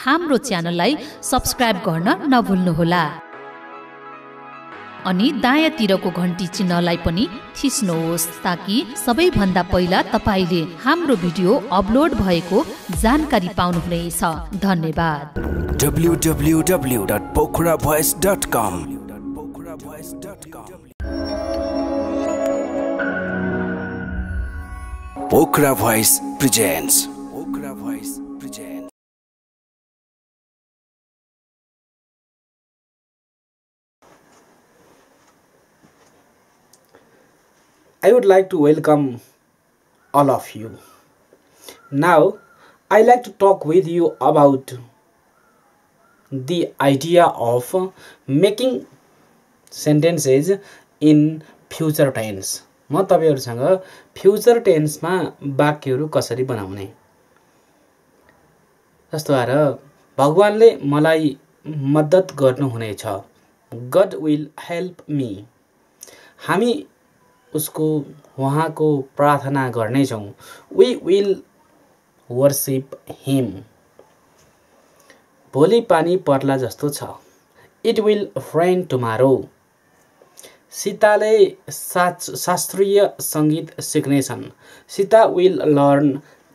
हाम्रो च्यानललाई सब्स्क्राइब गर्न नभुल्नुहोला अनि दायाँतिरको घण्टी चिन्हलाई पनि थिच्नुहोस् ताकि सबैभन्दा पहिला तपाईले हाम्रो भिडियो अपलोड भएको जानकारी पाउनुहुनेछ। धन्यवाद। www.pokharavoice.com Pokhara Voice presents. I would like to welcome all of you. Now, I like to talk with you about the idea of making sentences in future tense. म तपाईहरुसँग फ्युचर टेन्समा वाक्यहरु कसरी बनाउने। जस्तो आएर भगवानले मलाई मद्दत गर्नुहुनेछ। God will help me. हामी उसको उहाँको प्रार्थना गर्नेछौं। We will worship him. भोलि पानी पर्ला जस्तो छ। It will rain tomorrow. सीताले शास्त्रीय संगीत सिक्नेछन्। Sita will learn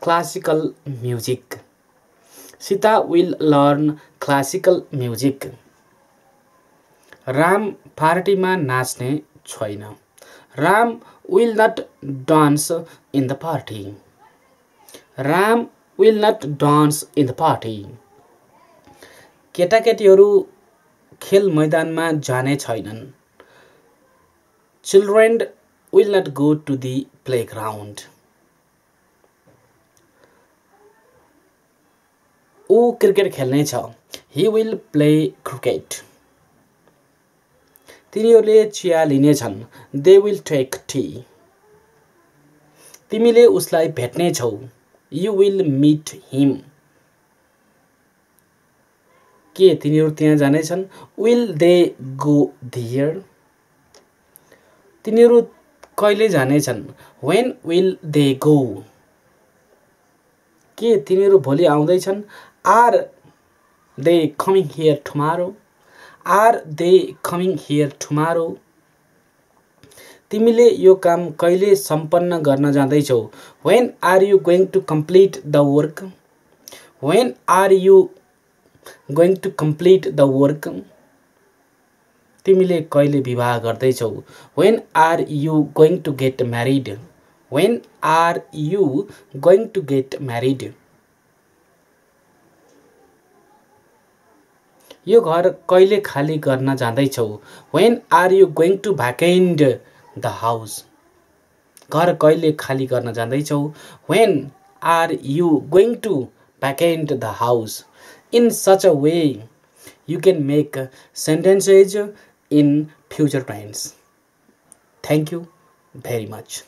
classical music. Sita will learn classical music. Ram पार्टीमा नाच्ने छैन। Ram will not dance in the party. Ram will not dance in the party. केटाकेटीहरू खेल मैदानमा जाने छैनन्। Children will not go to the playground. ऊ क्रिकेट खेल्ने छ। He will play cricket. तिनीहरूले चिया लिनेछन्। They will take tea. तिमीले उसलाई भेट्ने छौ। You will meet him. के तिनीहरू त्यहाँ जानेछन्? Will they go there? तिनीहरू कहिले जानेछन्? When will they go? के तिनीहरू भोलि आउँदैछन्? Are they coming here tomorrow? Are they coming here tomorrow? तिमीले यो काम कहिले सम्पन्न गर्न जाँदैछौ? When are you going to complete the work? When are you going to complete the work? तिमीले कहिले विवाह गर्दैछौ? When are you going to get married? When are you going to get married? यो घर कहिले खाली गर्न जाँदैछौ? When are you going to vacate the house? घर कहिले खाली गर्न जाँदैछौ? When are you going to vacate the house? In such a way, you can make sentences in future tense. Thank you very much.